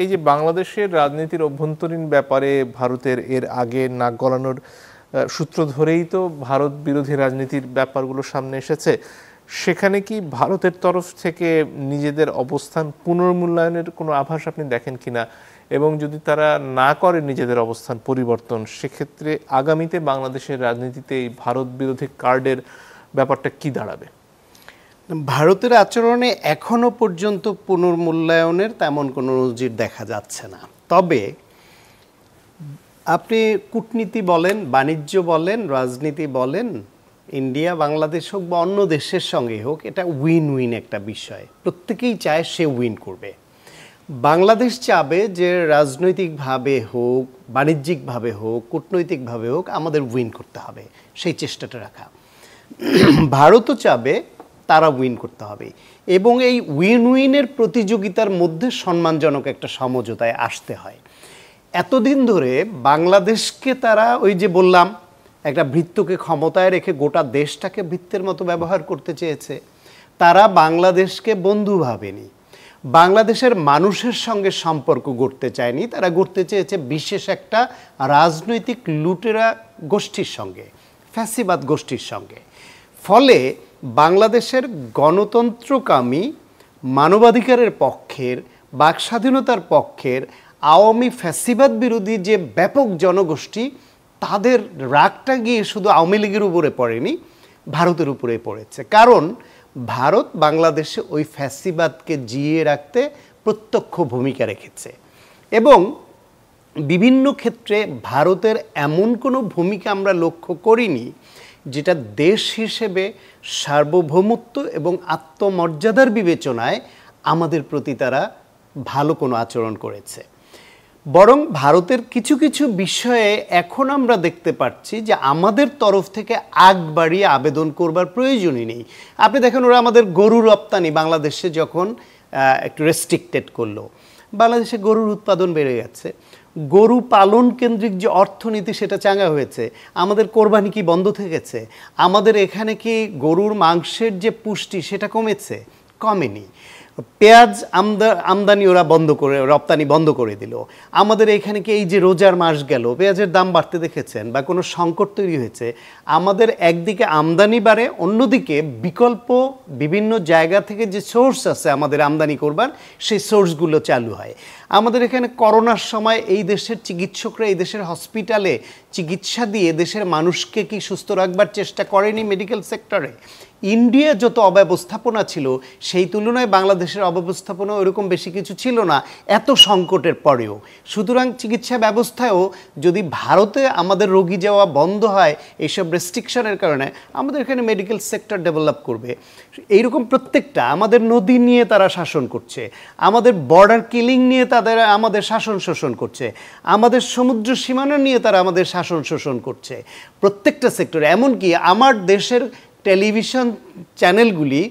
এই যে বাংলাদেশের রাজনীতির অভ্যন্তরীণ ব্যাপারে ভারতের এর আগে নাক গলানোর সূত্র ধরেই তো ভারত বিরোধী রাজনীতির ব্যাপারগুলো সামনে এসেছে। সেখানে কি ভারতের তরফ থেকে নিজেদের অবস্থান পুনর্মূল্যায়নের কোনো আভাস আপনি দেখেন কিনা, এবং যদি তারা না করে নিজেদের অবস্থান পরিবর্তন, সেক্ষেত্রে আগামীতে বাংলাদেশের রাজনীতিতে এই ভারত বিরোধী কার্ডের ব্যাপারটা কি দাঁড়াবে? ভারতের আচরণে এখনো পর্যন্ত পুনর্মূল্যায়নের তেমন কোনো নজির দেখা যাচ্ছে না। তবে আপনি কূটনীতি বলেন, বাণিজ্য বলেন, রাজনীতি বলেন, ইন্ডিয়া বাংলাদেশ হোক বা অন্য দেশের সঙ্গে হোক, এটা উইন উইন একটা বিষয়। প্রত্যেকেই চায় সে উইন করবে। বাংলাদেশ চাবে যে রাজনৈতিকভাবে হোক, বাণিজ্যিকভাবে হোক, কূটনৈতিকভাবে হোক, আমাদের উইন করতে হবে, সেই চেষ্টাটা রাখা। ভারতও চাবে তারা উইন করতে হবে, এবং এই উইন উইনের প্রতিযোগিতার মধ্যে সম্মানজনক একটা সমঝোতায় আসতে হয়। এতদিন ধরে বাংলাদেশকে তারা, ওই যে বললাম, একটা ভৃত্যকে ক্ষমতায় রেখে গোটা দেশটাকে ভৃত্যের মতো ব্যবহার করতে চেয়েছে। তারা বাংলাদেশকে বন্ধু ভাবেনি, বাংলাদেশের মানুষের সঙ্গে সম্পর্ক গড়তে চায়নি। তারা গড়তে চেয়েছে বিশেষ একটা রাজনৈতিক লুটেরা গোষ্ঠীর সঙ্গে, ফ্যাসিবাদ গোষ্ঠীর সঙ্গে। ফলে বাংলাদেশের গণতন্ত্রকামী, মানবাধিকারের পক্ষের, বাক স্বাধীনতার পক্ষের আওয়ামী ফ্যাসিবাদ বিরোধী যে ব্যাপক জনগোষ্ঠী, তাদের রাগটা গিয়ে শুধু আওয়ামী লীগের উপরে পড়েনি, ভারতের উপরে পড়েছে। কারণ ভারত বাংলাদেশে ওই ফ্যাসিবাদকে জিইয়ে রাখতে প্রত্যক্ষ ভূমিকা রেখেছে, এবং বিভিন্ন ক্ষেত্রে ভারতের এমন কোনো ভূমিকা আমরা লক্ষ্য করিনি যেটা দেশ হিসেবে সার্বভৌমত্ব এবং আত্মমর্যাদার বিবেচনায় আমাদের প্রতি তারা ভালো কোনো আচরণ করেছে। বরং ভারতের কিছু কিছু বিষয়ে এখন আমরা দেখতে পাচ্ছি যে আমাদের তরফ থেকে আগ বাড়িয়ে আবেদন করবার প্রয়োজনই নেই। আপনি দেখেন, ওরা আমাদের গরু রপ্তানি বাংলাদেশে যখন একটু রেস্ট্রিক্টেড করলো, বাংলাদেশে গরুর উৎপাদন বেড়ে গেছে, গরু পালন কেন্দ্রিক যে অর্থনীতি সেটা চাঙ্গা হয়েছে। আমাদের কোরবানি কি বন্ধ থেকেছে? আমাদের এখানে কি গরুর মাংসের যে পুষ্টি সেটা কমেছে? কমেনি। পেঁয়াজ আমদানি ওরা বন্ধ করে, রপ্তানি বন্ধ করে দিল। আমাদের এখানে কি এই যে রোজার মাস গেল, পেঁয়াজের দাম বাড়তে দেখেছেন, বা কোনো সংকট তৈরি হয়েছে? আমাদের একদিকে আমদানি বাড়ে, অন্যদিকে বিকল্প বিভিন্ন জায়গা থেকে যে সোর্স আছে আমাদের আমদানি করবার, সেই সোর্সগুলো চালু হয়। আমাদের এখানে করোনার সময় এই দেশের চিকিৎসকরা এই দেশের হসপিটালে চিকিৎসা দিয়ে দেশের মানুষকে কি সুস্থ রাখবার চেষ্টা করেনি মেডিকেল সেক্টরে? ইন্ডিয়া যত অব্যবস্থাপনা ছিল, সেই তুলনায় বাংলাদেশের অব্যবস্থাপনা ওইরকম বেশি কিছু ছিল না এত সংকটের পরেও। সুতরাং চিকিৎসা ব্যবস্থায়ও যদি ভারতে আমাদের রোগী যাওয়া বন্ধ হয় এইসব রেস্ট্রিকশনের কারণে, আমাদের এখানে মেডিকেল সেক্টর ডেভেলপ করবে। এইরকম প্রত্যেকটা, আমাদের নদী নিয়ে তারা শাসন করছে, আমাদের বর্ডার কিলিং নিয়ে আমাদের শাসন শোষণ করছে, আমাদের সমুদ্র সীমানা নিয়ে তারা আমাদের শাসন শোষণ করছে প্রত্যেকটা সেক্টরে। এমনকি আমার দেশের টেলিভিশন চ্যানেলগুলি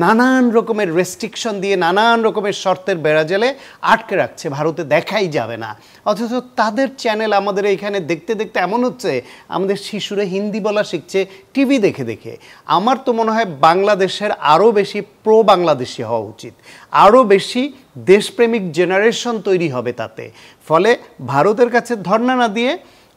নানান রকমের রেস্ট্রিকশন দিয়ে, নানান রকমের শর্তের বেড়াজালে আটকে রাখছে, ভারতে দেখাই যাবে না। অথচ তাদের চ্যানেল আমাদের এইখানে দেখতে দেখতে এমন হচ্ছে আমাদের শিশুরা হিন্দি বলা শিখছে টিভি দেখে দেখে। আমার তো মনে হয় বাংলাদেশের আরও বেশি প্রো বাংলাদেশি হওয়া উচিত, আরও বেশি দেশপ্রেমিক জেনারেশন তৈরি হবে তাতে। ফলে ভারতের কাছে ধর্ণা না দিয়ে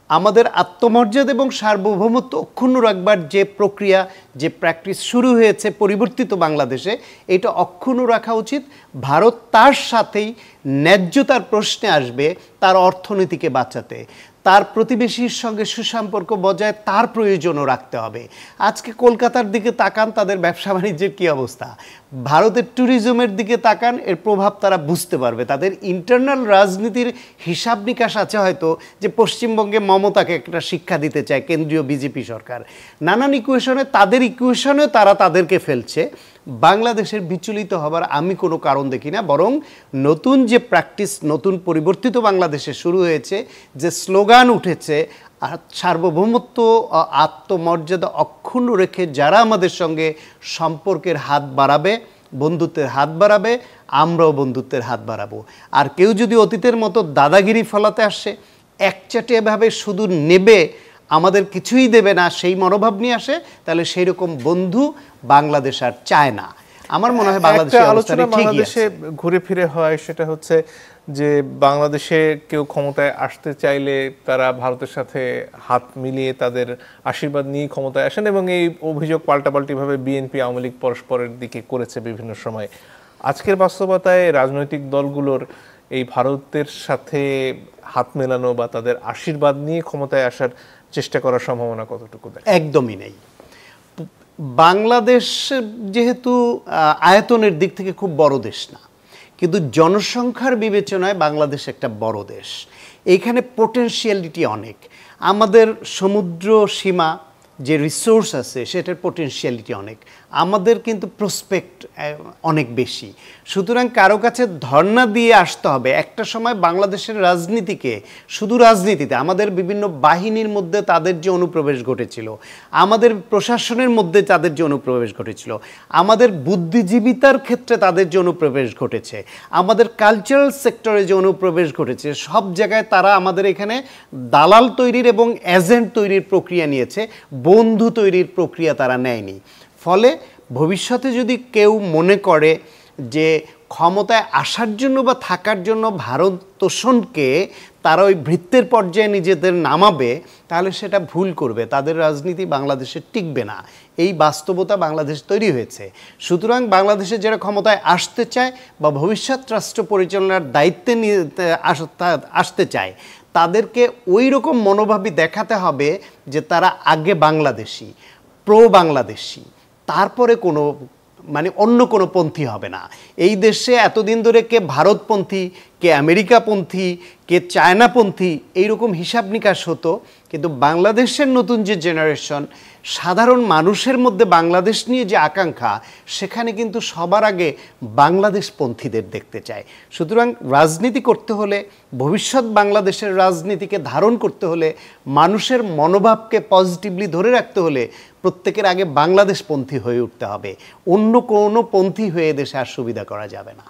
আমাদের আত্মমর্যাদা এবং সার্বভৌমত্ব অক্ষুণ্ণ রাখবার যে প্রক্রিয়া, যে প্র্যাকটিস শুরু হয়েছে পরিবর্তিত বাংলাদেশে, এটা অক্ষুণ্ণ রাখা উচিত। ভারত তার সাথেই ন্যায্যতার প্রশ্নে আসবে তার অর্থনীতিকে বাঁচাতে, তার প্রতিবেশীর সঙ্গে সুসম্পর্ক বজায় তার প্রয়োজনও রাখতে হবে। আজকে কলকাতার দিকে তাকান, তাদের ব্যবসা বাণিজ্যের কী অবস্থা, ভারতের ট্যুরিজমের দিকে তাকান, এর প্রভাব তারা বুঝতে পারবে। তাদের ইন্টারনাল রাজনীতির হিসাব নিকাশ আছে হয়তো, যে পশ্চিমবঙ্গে মমতাকে একটা শিক্ষা দিতে চায় কেন্দ্রীয় বিজেপি সরকার। নানান ইকুয়েশনে, তাদের ইকুয়েশনেও তারা তাদেরকে ফেলছে। বাংলাদেশের বিচলিত হবার আমি কোনো কারণ দেখি না, বরং নতুন যে প্র্যাকটিস, নতুন পরিবর্তিত বাংলাদেশে শুরু হয়েছে, যে স্লোগান উঠেছে, সার্বভৌমত্ব, আত্মমর্যাদা অক্ষুণ্ণ রেখে যারা আমাদের সঙ্গে সম্পর্কের হাত বাড়াবে, বন্ধুত্বের হাত বাড়াবে, আমরাও বন্ধুত্বের হাত বাড়াবো। আর কেউ যদি অতীতের মতো দাদাগিরি ফলাতে আসে, একচাটিয়াভাবে শুধু নেবে, আমাদের কিছুই দেবে না, সেই মনোভাব নিয়ে আসে, তাহলে সেই রকম বন্ধু বাংলাদেশ আর চায় না। আমার মনে হয় একটা বাংলাদেশের আলোচনা অবস্থানে ঠিকই বাংলাদেশে আছে। ঘুরে ফিরে হয়, সেটা হচ্ছে যে বাংলাদেশে কেউ ক্ষমতায় আসতে চাইলে তারা ভারতের সাথে হাত মিলিয়ে তাদের আশীর্বাদ নিয়ে ক্ষমতায় আসেন, এবং এই অভিযোগ পাল্টাপাল্টিভাবে বিএনপি আওয়ামী লীগ পরস্পরের দিকে করেছে বিভিন্ন সময়। আজকের বাস্তবতায় রাজনৈতিক দলগুলোর এই ভারতের সাথে হাত মেলানো বা তাদের আশীর্বাদ নিয়ে ক্ষমতায় আসার চেষ্টা করার সম্ভাবনা কতটুকু দেখেন? একদমই নেই। বাংলাদেশ যেহেতু আয়তনের দিক থেকে খুব বড় দেশ না, কিন্তু জনসংখ্যার বিবেচনায় বাংলাদেশ একটা বড় দেশ। এইখানে পোটেনশিয়ালিটি অনেক। আমাদের সমুদ্র সীমা যে রিসোর্স আছে সেটার পোটেনশিয়ালিটি অনেক, আমাদের কিন্তু প্রসপেক্ট অনেক বেশি। সুতরাং কারো কাছে ধর্ণা দিয়ে আসতে হবে। একটা সময় বাংলাদেশের রাজনীতিকে, শুধু রাজনীতিতে, আমাদের বিভিন্ন বাহিনীর মধ্যে তাদের যে অনুপ্রবেশ ঘটেছিল, আমাদের প্রশাসনের মধ্যে তাদের যে অনুপ্রবেশ ঘটেছিল, আমাদের বুদ্ধিজীবিতার ক্ষেত্রে তাদের যে অনুপ্রবেশ ঘটেছে, আমাদের কালচারাল সেক্টরে যে অনুপ্রবেশ ঘটেছে, সব জায়গায় তারা আমাদের এখানে দালাল তৈরির এবং এজেন্ট তৈরির প্রক্রিয়া নিয়েছে, বন্ধু তৈরির প্রক্রিয়া তারা নেয়নি। ফলে ভবিষ্যতে যদি কেউ মনে করে যে ক্ষমতায় আসার জন্য বা থাকার জন্য ভারত তোষণকে তারা ওই ভৃত্যের পর্যায়ে নিজেদের নামাবে, তাহলে সেটা ভুল করবে। তাদের রাজনীতি বাংলাদেশে টিকবে না, এই বাস্তবতা বাংলাদেশ তৈরি হয়েছে। সুতরাং বাংলাদেশে যারা ক্ষমতায় আসতে চায় বা ভবিষ্যৎ রাষ্ট্র পরিচালনার দায়িত্বে আসতে চায়, তাদেরকে ওই রকম মনোভাবই দেখাতে হবে যে তারা আগে বাংলাদেশি, প্রো বাংলাদেশি, তারপরে কোনো অন্য কোনো পন্থী হবে না। এই দেশে এতদিন ধরে কে ভারতপন্থী, কে আমেরিকাপন্থী, কে চায়নাপন্থী, এইরকম হিসাব নিকাশ হতো। কিন্তু বাংলাদেশের নতুন যে জেনারেশন, সাধারণ মানুষের মধ্যে বাংলাদেশ নিয়ে যে আকাঙ্ক্ষা, সেখানে কিন্তু সবার আগে বাংলাদেশপন্থীদের দেখতে চায়। সুতরাং রাজনীতি করতে হলে, ভবিষ্যৎ বাংলাদেশের রাজনীতিকে ধারণ করতে হলে, মানুষের মনোভাবকে পজিটিভলি ধরে রাখতে হলে প্রত্যেকের আগে বাংলাদেশপন্থী হয়ে উঠতে হবে। অন্য কোনো পন্থী হয়ে দেশে আর সুবিধা করা যাবে না।